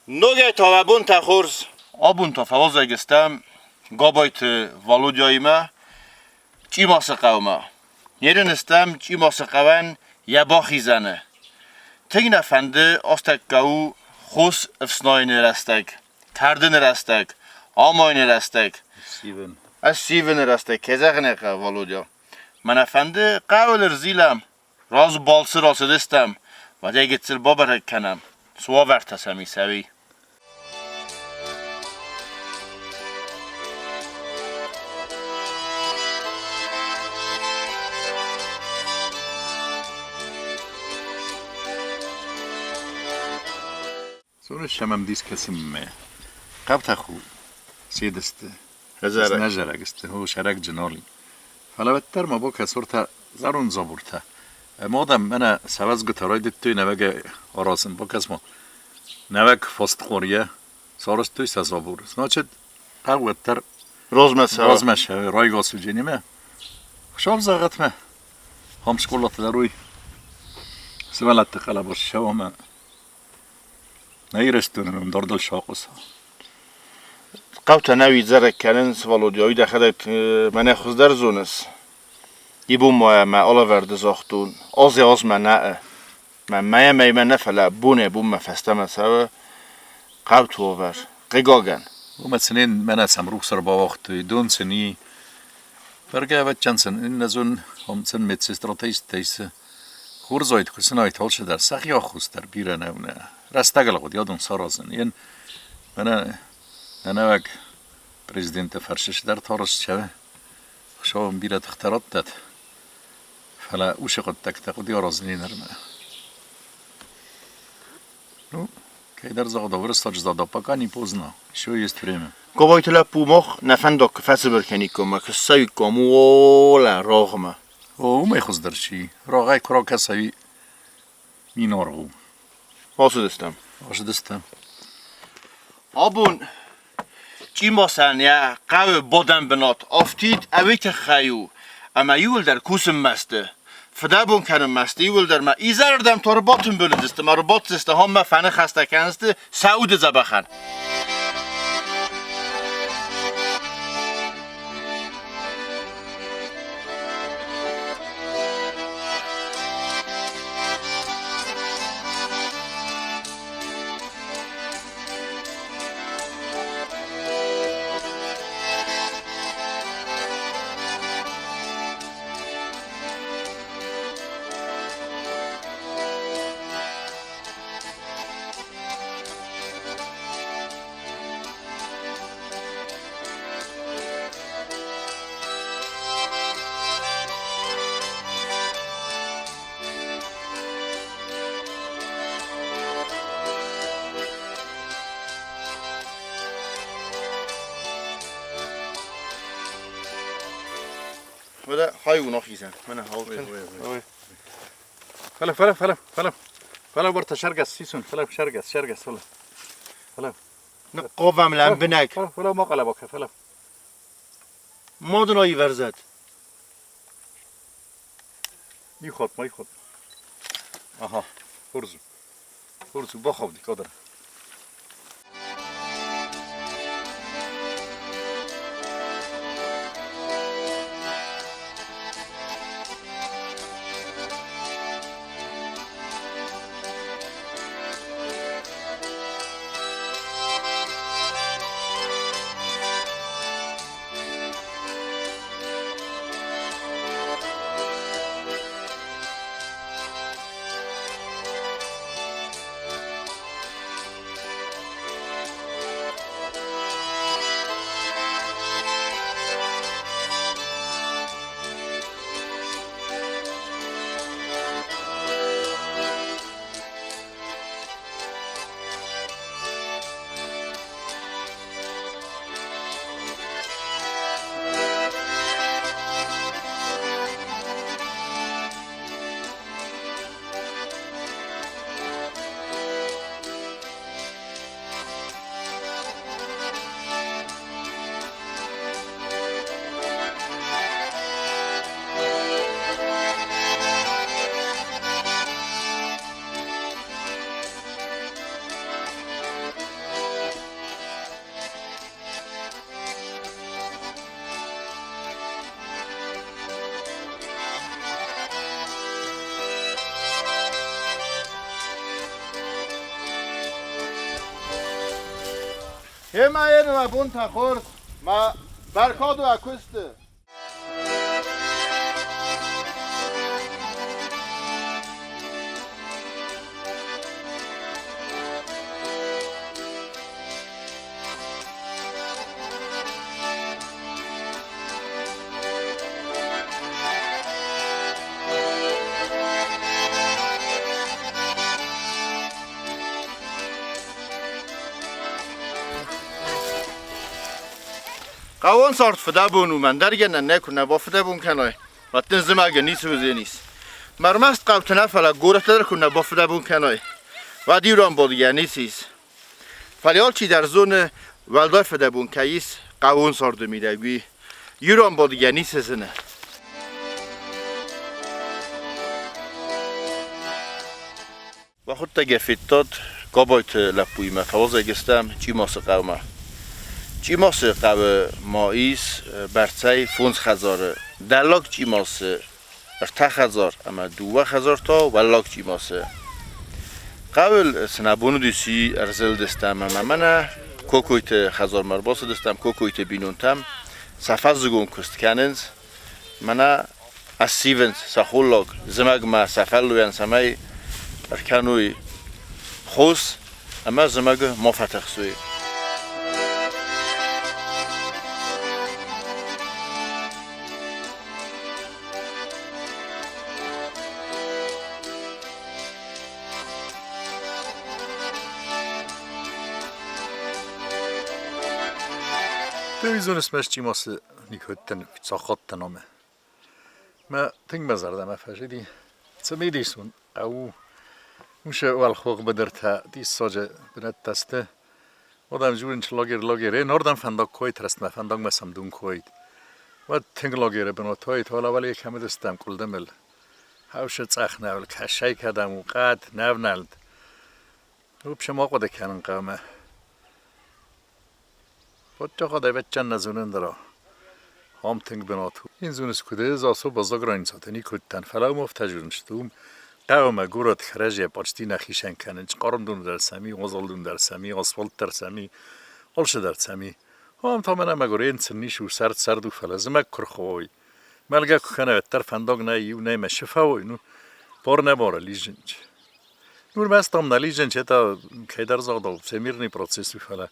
Noge ta ve bunta khurs. Abunta favoza gestem. Gabait Volodyaime. Çimasa qavma. Yerin istem çimasa qavan yabaxi zane. Tegin efendi astek gau khus ifsnayn rastek. Kardin rastek. Amayn rastek. Sivin rastek. Kezagne qa Volodya. من efendi qavler zilam. Raz balsı rası destem. Vade gitsil babar kanam. Suva vertasami sevi. Sonra şamam dis kesim قبط خو سيدست هزارك نجرك است هو شرك جنالي حالا بتر ما با کسورتا زارون زابورتا مادم انا سواز گتارای توی نوگ آراسن با کس ما نوگ فاست خوریه سارس توی سزابور ناچد قوتر رازمش رای گاسو جنیمه خوشحال زاغت ما هم شکولات دروی سوالت قلباش شوامه نيرستون دردل شاقص قوت نوی زرک کنن Volodya دخلت من خود در زونس يبون ما أوليفر دزاختون أز ما نأ ما نفلا بونه ما فستما سوا قوت وفر قجاجن ومثلاً من اسم روسر با وقت دون سنی برگه و چند سن این نزون هم سن مت استراتژی تیس خورزاید کسنایت هالش در سخیا خوست در بیره نونه رستگل خود یادم سرازن این من نوک پرزیدنت فرشش در تارس شوه شوم بیره اختراط داد فلا اوش قد تک خود یارازنی نرمه نو که در زغد ورست جزادا پکانی پوزنا شو jest время قبایت لپومخ نفندک فسبر کنی کم که سوی کم ولا راغمه او می خوز درچی راغای کرا کسایی مینارو واسه دستم آبون چی ماسن یا قوی بادم بنات افتید اویت خیو اما یول در کوسم مسته فدا بون کنم مسته یول در ما ایزر دم تا رو باتون بلدسته ما رو بات زسته هم ما فنه خسته کنسته سعود زبخن وده هاي ونخيزن من هاول فلا برتا شرقس سيسون فلا شرقس فلا نقوم لنبنك فلا ما قلبك فلا ما دنایی ورزد يخوت ما يخوت اها فرزو بخوف دي قدر همه اینو بون تخور ما برکادو اکوسته قوان سارت فدا بونو من درگن نکنه با فدا بون کنای وقتی زماگه نیست و زینیست مرمست قبط نفلا گوره تر کنه با فدا بون کنای و دیران بودگه نیستیست فلیال چی در زون ولدای فدا بون کهیس قوان سارد میده گوی یوران بودگه نیست زنه و خود تا گفیتاد گابایت لپوی ما فوازه گستم چی ماس قومه چی ماس قو ماییس برچه فونز خزاره دلاک چی ماس ارتخ هزار اما 2000 تا ولاک چی ماس قبل سنبونو دیسی ارزل دستم اما من کوکویت خزار مرباس دستم کوکویت بینونتم سفز زگون کست کننز من از سیونز سخولاک زمگ ما سفلوین سمی ارکنوی خوز اما زمگ مفتخ سوی Televizion اسمش چی ماس نیکوتن ساخت تنامه. ما تنگ بزردم افشیدی. سمیدیسون او موشه اول خوق بدرته دی ساجه بنت دسته. آدم جورن لاگره نردم فندق کویت رست ما فندق مسام دون کویت. و تنگ لاگره بناتویت حالا ولی کمی دستم کل دمل. هاوشت سخت نول کشای کدام و قد نلد. و بشما قد کنن قامه. بچه خدا بچه نزونن درا هم تنگ بناتو این زونس کده زاسو بازاگران ساتنی کدتن فلاو مفتجون شدوم قوم گورت خرجه پاچتی نخیشن کننج قارم دون در سمی غزال دون در سمی آسفالت در سمی آلش در سمی هم تا من مگوره انسانیش و سرد و فلزه مکر خواهی ملگه کنه وتر فنداگ نیو نیمه شفاوی نو بار نباره لیجنج نور مستم نلیجنج تا که در زاده سمیرنی پروسیس فلا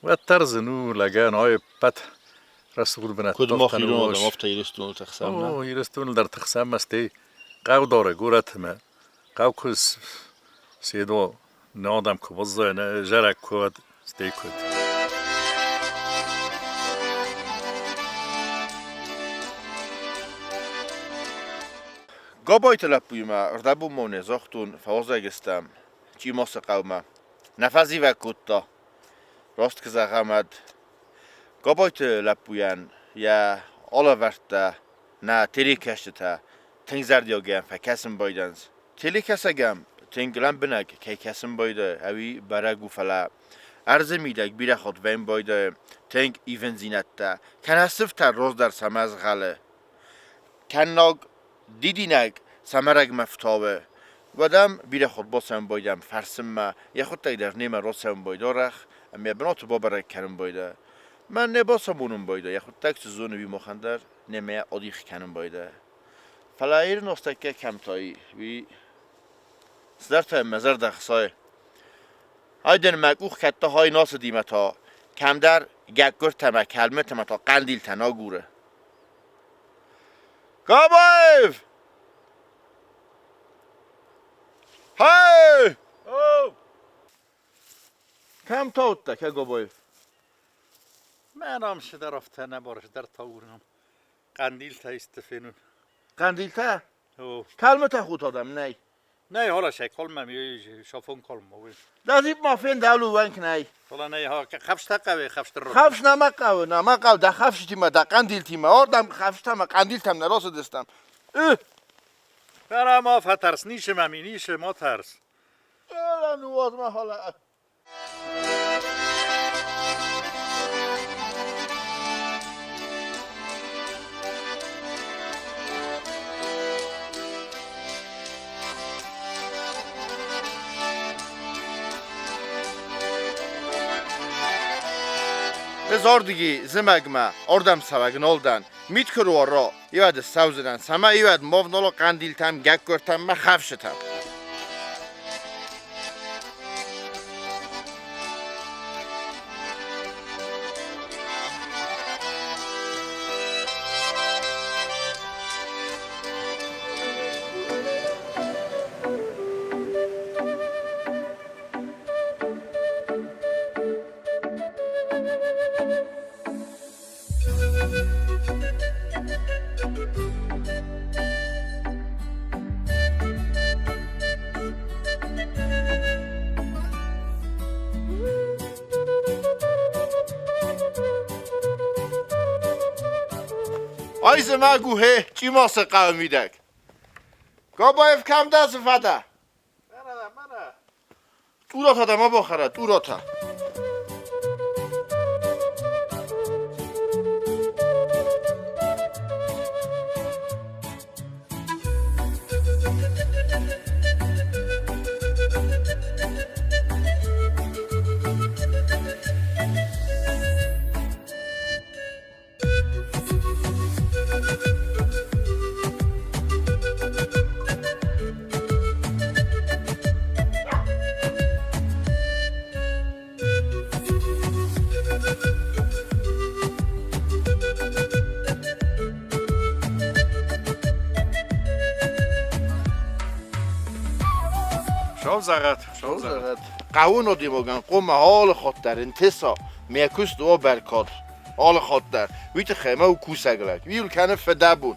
و ترز نو لگان های پت رسول بنات کد ما خیرون آدم افتا ایرستون تقسیم نه؟ ایرستون در تقسیم مستی قو داره گورت ما قو کس سیدو نه آدم که بزای نه جرک کود ستی کد گابایت لپوی ما اردبو مونه زاختون فوازه گستم چی ماس قومه نفذی و کتا راست که زغمد گابایت لپویان یا آلا ورده نه تیری کشته تنگ زردیا گم فکسم بایدنز تیلی کسه گم تنگ لم بنگ که کسم بایده اوی برگو فلا ارز میدک بیره خود ویم بایده تنگ ایون زینت ده کنه سفت روز در سمز غله کناگ دیدی نگ سمرگ مفتابه ودم بیره خود باسم بایدم فرسم ما یا خود تای در نیمه راسم بایده رخ اما بنات بابرک کنم بایده من نباسم بونم بایده یا خود تک زونه بی مخندر نیمه آدیخ کنم بایده فلایر نستکه کمتایی وی سدرت مزر دخصای هایدن مگوخ کتا های ناس دیمتا کم در گگر تمه کلمه تمتا قندیل تنا گوره گابایف های کم تاوت که گابایف من هم شده رفته نبارش در تاورم قندیل تا استفینون قندیل تا؟ کلمه تا خود آدم نه نه حالا شکل ممی شافون کلم دازیب مافین دولو ونک نه حالا نه ها خفش تقوی خفش رو خفش نمقاو ده خفش تیمه ده قندیل تیمه آردم خفش تیمه قندیل تیم نراس دستم برا ما فترس نیشه ممی نیشه ما ترس حالا نواز ما حالا Zordigi zimagma ordam savagnoldan mitkuru ara ivad savzdan sama ivad movnolo qandiltam gak görtam ma xavshitam. Ayz magu he çimas qavmidak. Qabayev kamda zfada. Mana. Turata da ma baxara, turata. شوزغت قاونو دیموگن قوم حال خود در انتسا میکوست و برکات حال خود در ویت خیمه و کوسگلک ویل کنه فدابون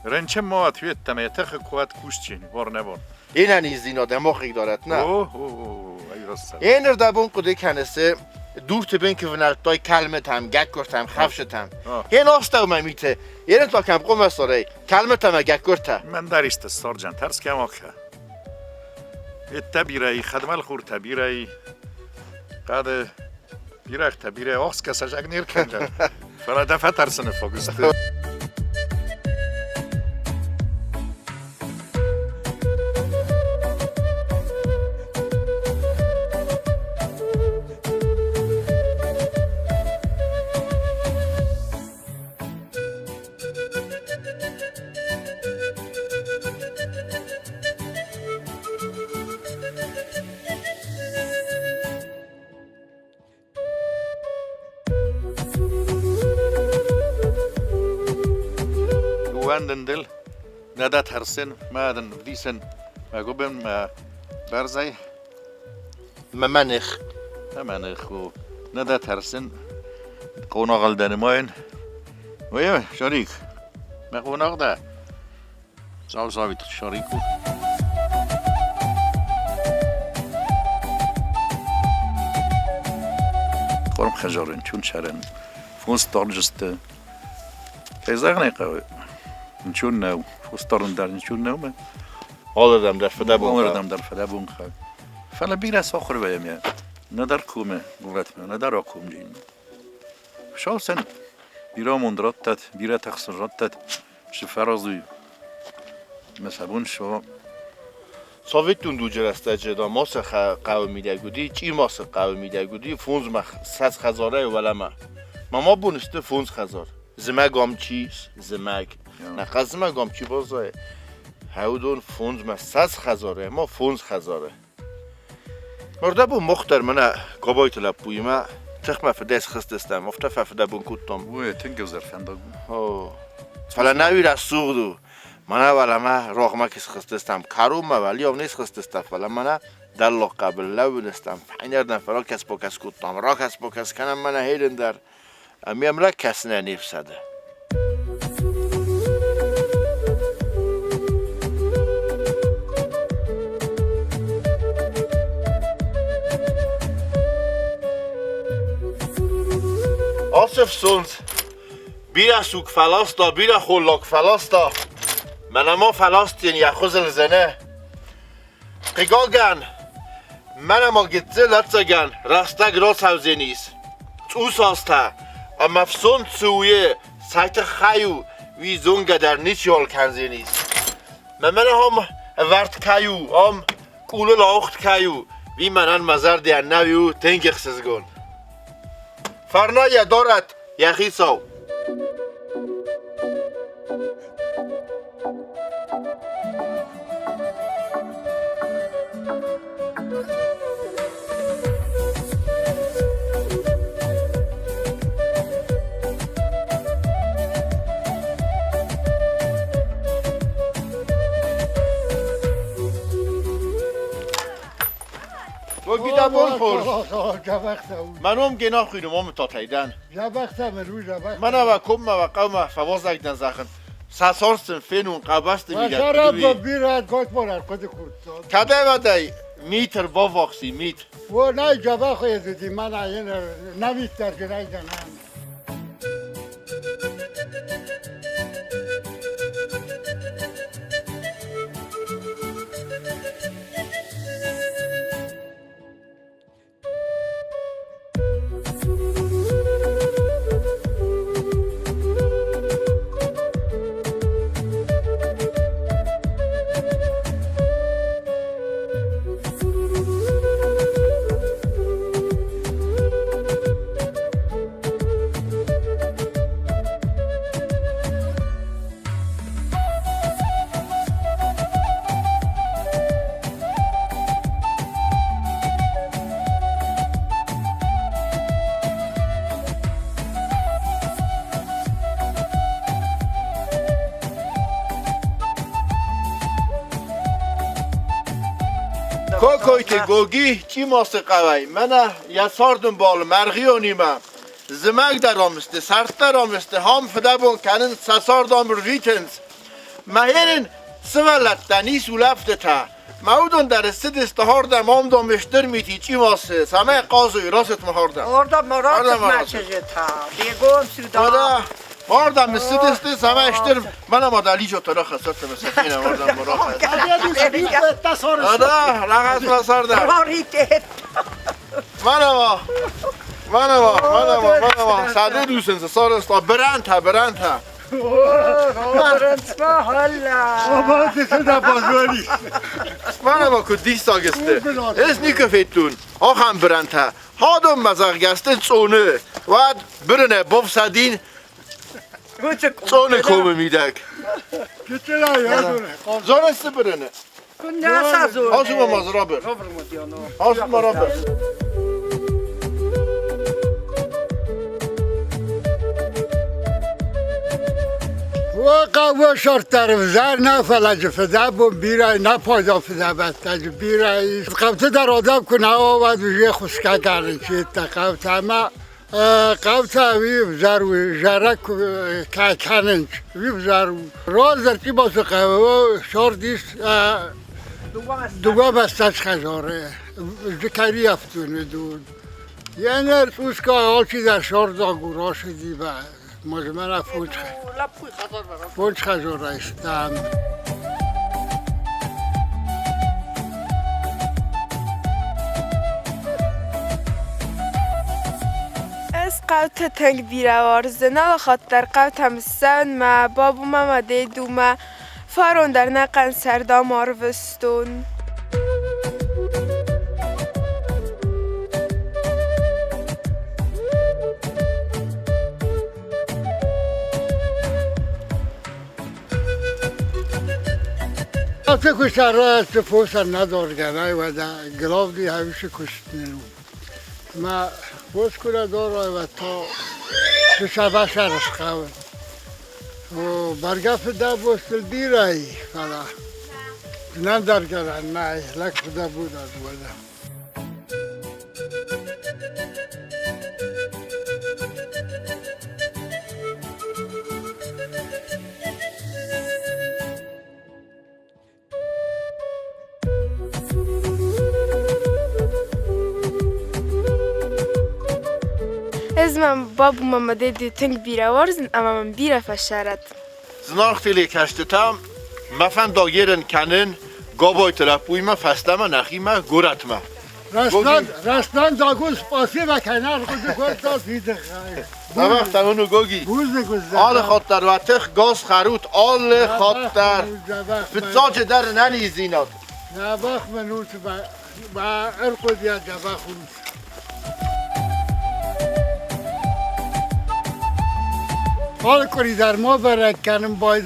رنچه ما توی تمیتخ کوات کوشچین بار نبون این انیز دینا دماغی دارد نه ای راست این اردابون قده کنسته دور تبین که ونالتای کلمت هم گک کرتم خفشتم این آستا و میته این تا کم قوم ساره کلمت هم گک کرتم من در است سارجان ترس کم آخه التبيري خدم الخور تبيري قاد بيرخ تبيري اوس كساجك نير كنجا فلا دفتر سنه فوقست واندن دل ندا ترسن مادن بديسن ما قبل ما برزي ممنخ خو ندا ترسن قوناغ دنماين ويا شريك ما قوناغ ده صاوي شريكو قرم خجارن چون شرن فوز تارجست كيزاغني قوي نشون نو فسترن در نشون نو من آدم در فدابون آدم در فدابون خا فلا بيرا ساخر بيم يا ندر كومه قولت من ندر اكوم جين شاوسن بيرا مندرتت بيرا تخسرتت شفرازي مسبون شو سویتون دو جرسته جدا ماس قومی دگودی چی ماس قومی دگودی فونز مخ ساز خزاره ولما ماما بونسته فونز خزار زمگام چیز زمگ نه قزمگام چی بازه هودون فونز ما ساز خزاره ما فونز خزاره مرده بو مختر منه قبایت لپوی ما تخمه فدیس خستستم افتفه فده بون کتم وی تنگو زرفنده فلا نوی را سوغدو منه ولی ما راغمه کس خستستم کارو ما ولی او نیست خستستم ولی منه دلو قبل لو نستم فینردن فرا کس با کس کتم را کس با کس کنم منه هیدن در امیم را کس ننیف سده آصف سونز بیره سوک فلاستا بیره خلاک فلاستا من ما فلاستین یخوز الزنه قیگاگن من ما گتزه لطزگن رستگ راس حوزه نیست تو ساسته اما فسون تسویه سایت خیو وی زونگه در نیچ یال کنزه نیست من هم ورد کیو هم کولو لاخت کیو وی منن مزر دیان نویو تنگ اخسزگون فرنای دارد یخی سو. گوگی دا بول خورز. منم گناه خیرم هم تا تایدن. من و کم و قوم فواز اگدن زخن. ساسارسن فنون قبست میگه. شراب بیرد گوت مورد کد خود. کده و دای میتر با واقعی میت. و نه جواب خواهد دیدی من این نمیت در جنای دنم. کویت گوگی چی ماست قوی من یا ساردم بال مرغی و نیمه زمگ در آمسته سرت در آمسته هم فده بون کنن سساردام رویتنز مهرین سولت دنی سولفته تا مودون در سد استهاردم هم دامشتر میتی چی ماسته سمه قاضوی راست مهاردم Orada Murat mesajı ta. Begum Sudan. ماردم مسد است سمه اشتر من ما دلی جو طرح خسرت مسکینه ماردم مراخ آده رقص مساردم Raritet. منما ساده دوستن سار است برند ها Rarıtma hala. آباد سده بازوری. منما که دیست آگسته از نیکه فیتون آخم برند ها هادم مزاق گسته چونه و برنه بفسدین چونه کومه میدک Gittiler ya. زانسته برنه Nasıl zor? آسوما مزرا بر آسوما را بر و قوه شرط طرف زر نه فلج فده بون بیرای نه پایدا فده بستج بیرای قوته در آدم کنه آواد ویژه خسکه کردن چیه تا قوته اما قوته ویب زر و جرک که کننج ویب زر راز در چی باسه قوه شار دیست دوگا بستش خجاره ذکری افتونه دون یعنی ارسوز که حال چی در شار داگورا شدی و مجمع فوج خجاره استم از قوت تنگ بیروار زنا خاطر قوت هم سن ما بابو ماما دیدو ما فارون در نقن سردام آروستون قوته کشتر را از پوستر ندار گرای و در گلاو دی همیشه کشت نرو ما پوست کنه دار و تا تو شبه شرش قوه و برگفت ده بوستل بیرایی فلا نه در گرن نه لک ده بود از بودم از من بابو ماما دیدو تنگ بیروار زن اما من بیره فشارد زناختیلی کشتتم مفن داگیرن کنن گابای تلپوی ما فستم نخی ما گورت ما رستان داگوز پاسی و کنار خود گفت تا دیده خواهی وقت اونو گوگی بوز گذر آل خاطر و تخ گاز خروت آل خاطر بتزاج در ننی زینات نباخ منوت با ارقو دیا جبا خروس حال کنی در ما برک کنم باید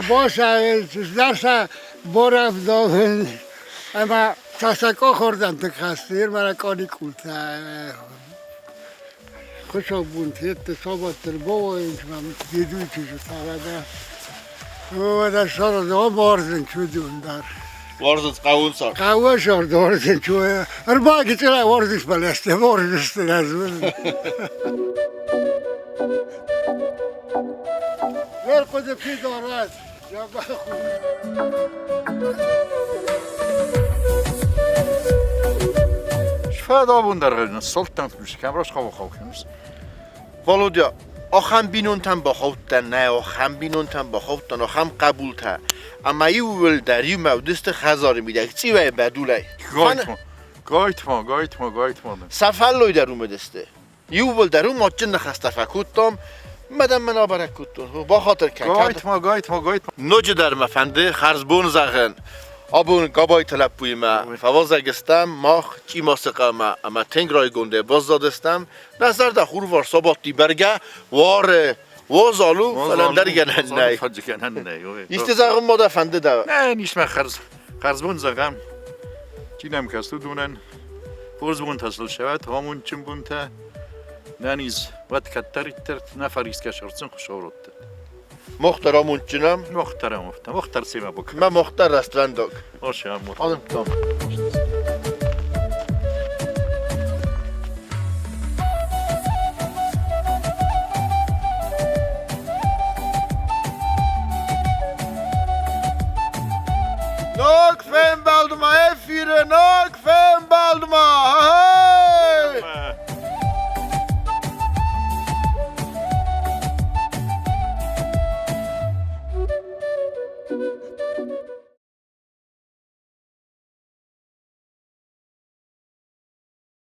باشه درس برفت اما تسکا خوردم تو خستیر مرا کانی کلتا خوشا بونتیت تصابت تربا و اینچ من دیدوی چیزو تارده و در سال دو بارزن چودون در Varzıc qavun sar. قهوه شارد بارزن چوه اربا که چرا وارزش بلسته وارزشته نزول ور خود پی دارد یا بخون Şfad abundarın sultan tutmuş. Kamroş kavu kavkimiz. Volodya, axam binuntan baxavtdan ne axam binuntan baxavtdan axam qabulta. Ama yuvul der yumavdist khazar midak. Çi ve badulay. Gaytma. Safalloy der umedeste. Yuvul der umacın khasta fakuttam. Madam men abarak kuttun. Ba khatir kan. Gaytma. Noc der mefendi kharzbon zagın. Abun gabay talab buyma. Favaza gestem mach çi masqama. Ama tengray gonde bazdadestem. Nazar da khur var sabati berge var wazalu falan dergenen nay. İşte zagın moda fendi de. Ne nişme kharzbon zagam. Çinem kastu dunen. Forzbon tasıl şevat hamun çimbunta. Naniz vat kattarittir nafariz kaşartsın kuşavrot. Muhtaramun çinem. Muhtar sema bak. Ben muhtar restoran dok. Hoş ya muhtar. Alım tamam.